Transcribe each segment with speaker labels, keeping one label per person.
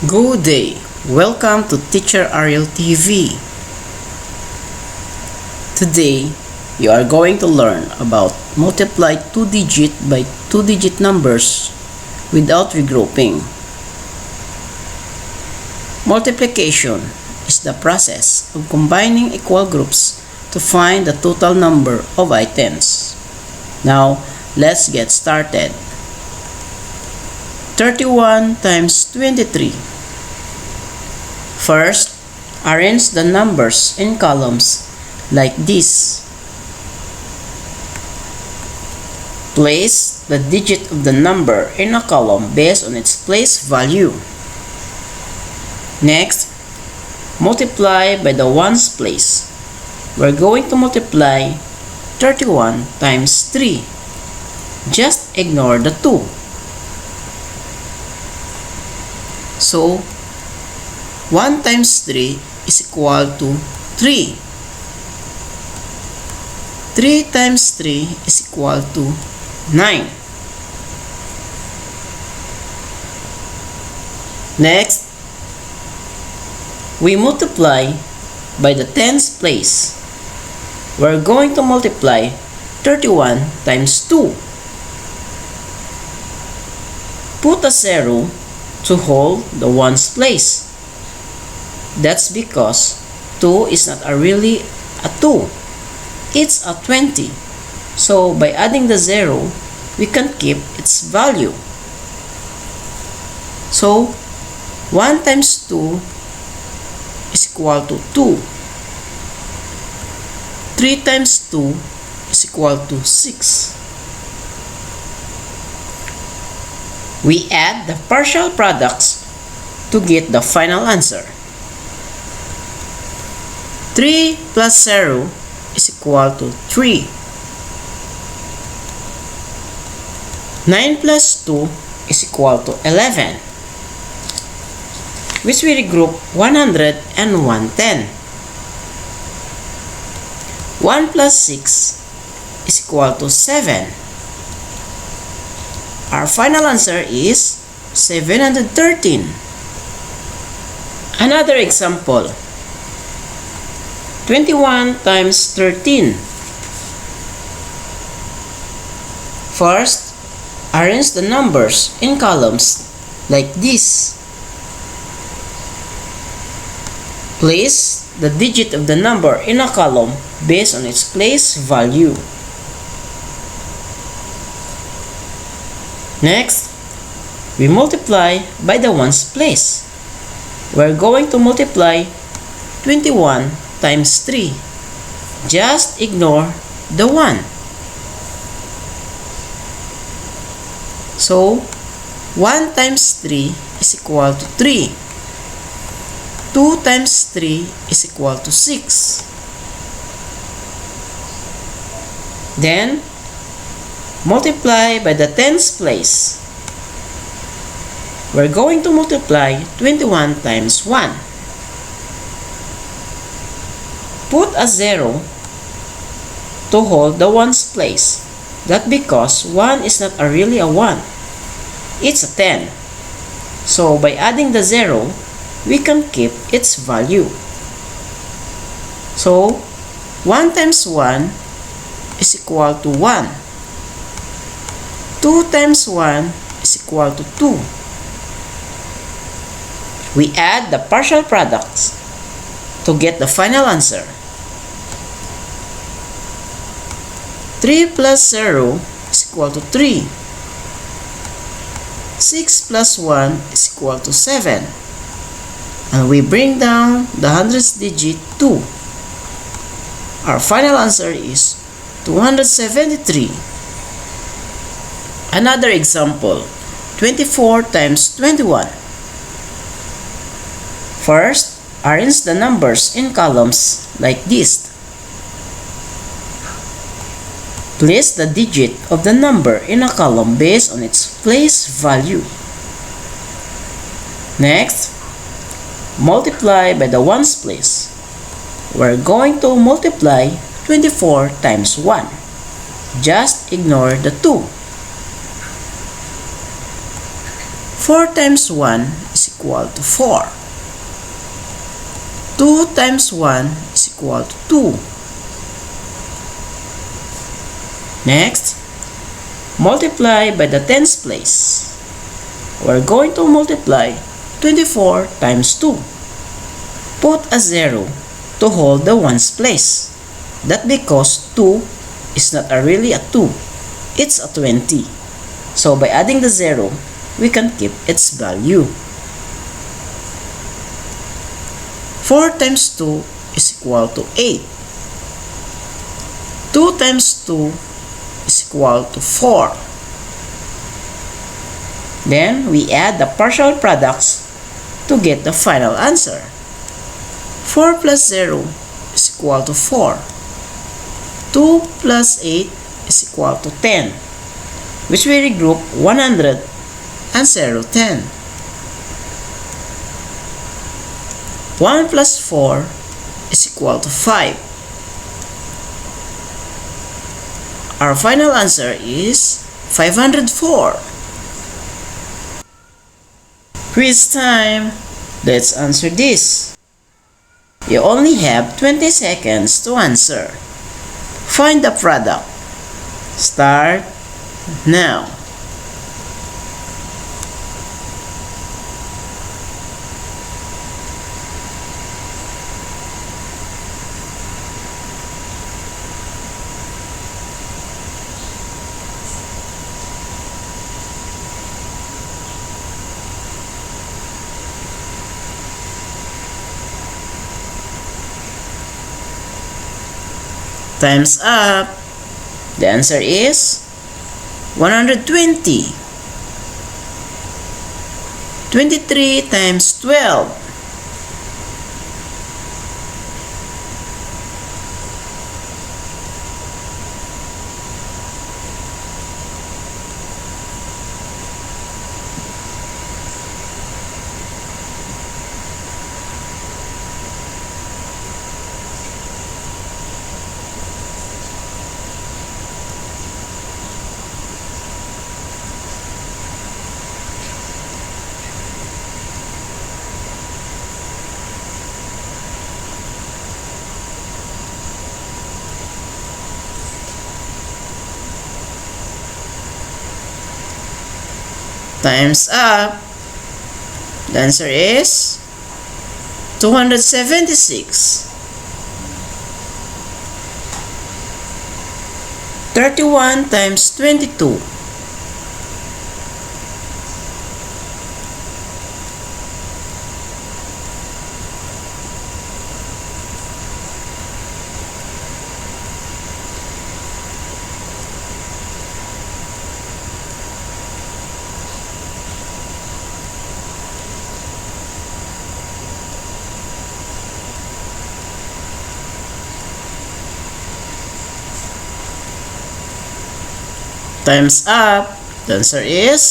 Speaker 1: Good day! Welcome to Teacher Ariel TV. Today, you are going to learn about multiply 2-digit by 2-digit numbers without regrouping. Multiplication is the process of combining equal groups to find the total number of items. Now, let's get started. 31 times 23. First, arrange the numbers in columns like this. Place the digit of the number in a column based on its place value. Next, multiply by the ones place. We're going to multiply 31 times 3. Just ignore the 2. So, 1 times 3 is equal to 3. 3 times 3 is equal to 9. Next, we multiply by the tens place. We're going to multiply 31 times 2. Put a 0 to hold the ones place. That's because 2 is not really a 2. It's a 20. So by adding the 0, we can keep its value. So 1 times 2 is equal to 2. 3 times 2 is equal to 6. We add the partial products to get the final answer. 3 plus 0 is equal to 3. 9 plus 2 is equal to 11, which we regroup 100 and 110. 1 plus 6 is equal to 7. Our final answer is 713. Another example. 21 times 13. First, arrange the numbers in columns like this. Place the digit of the number in a column based on its place value. Next, we multiply by the ones place. We're going to multiply 21 times 3. Just ignore the 1. So, 1 times 3 is equal to 3. 2 times 3 is equal to 6. Then, multiply by the tens place. We're going to multiply 21 times 1. Put a 0 to hold the ones place. That's because 1 is not really a 1. It's a 10. So by adding the 0, we can keep its value. So 1 times 1 is equal to 1. 2 times 1 is equal to 2. We add the partial products to get the final answer. 3 plus 0 is equal to 3. 6 plus 1 is equal to 7. And we bring down the hundredths digit 2. Our final answer is 273. Another example, 24 times 21. First, arrange the numbers in columns like this. Place the digit of the number in a column based on its place value. Next, multiply by the ones place. We're going to multiply 24 times 1. Just ignore the 2. 4 times 1 is equal to 4. 2 times 1 is equal to 2. Next, multiply by the tens place. We're going to multiply 24 times 2. Put a 0 to hold the ones place. That's because 2 is not really a 2. It's a 20. So by adding the 0, we can keep its value. 4 times 2 is equal to 8. 2 times 2 is equal to 4. Then we add the partial products to get the final answer. 4 plus 0 is equal to 4. 2 plus 8 is equal to 10, which we regroup 100 and 0, 10. 1 plus 4 is equal to 5. Our final answer is 504. Quiz time! Let's answer this. You only have 20 seconds to answer. Find the product. Start now. Time's up. The answer is 120. 23 times 12. Time's up. The answer is 276. 31 times 22. Time's up. The answer is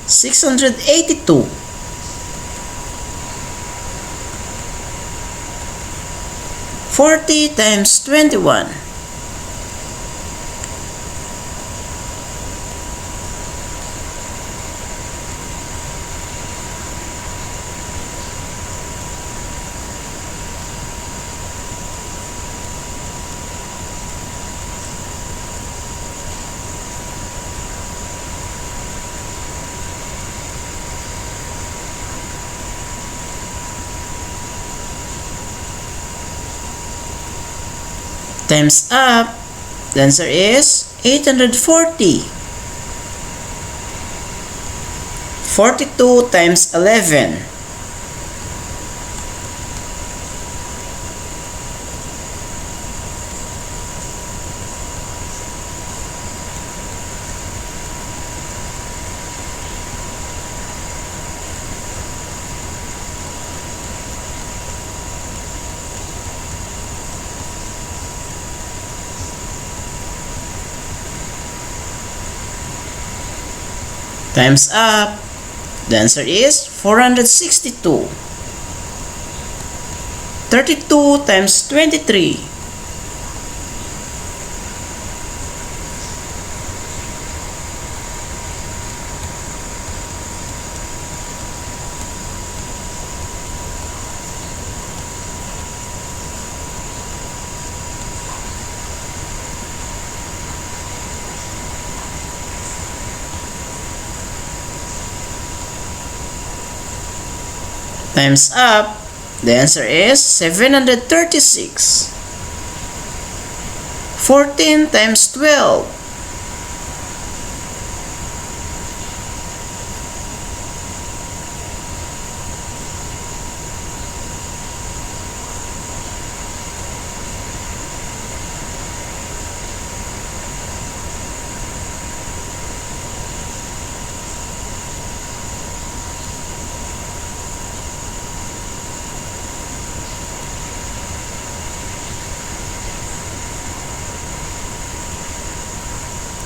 Speaker 1: 682. 40 times 21. Time's up. The answer is 840. 42 times 11. Time's up. The answer is 462. 32 times 23. Times up. The answer is 736. 14 times 12.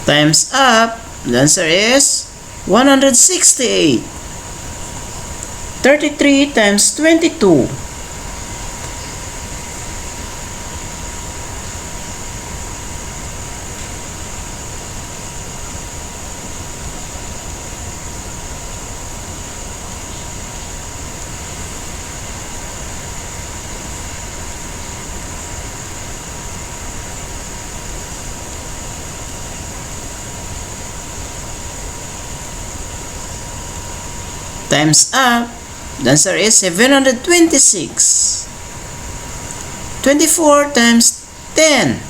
Speaker 1: Times up. The answer is 168. 33 times 22. Times up. The answer is 726. 24 times 10.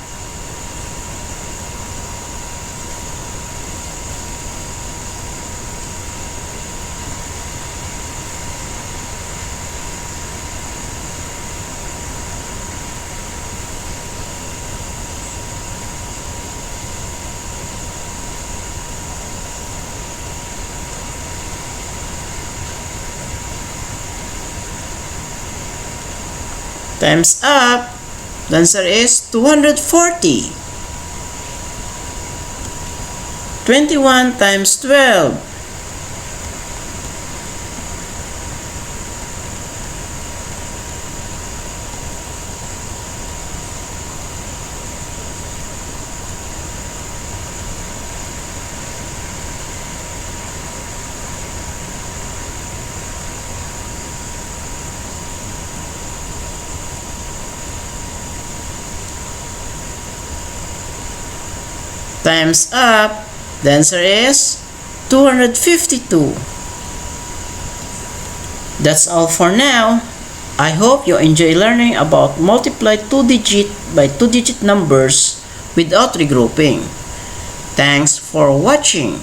Speaker 1: Times up. The answer is 240. 21 times 12. Times up. The answer is 252. That's all for now. I hope you enjoy learning about multiply 2-digit by 2-digit numbers without regrouping. Thanks for watching.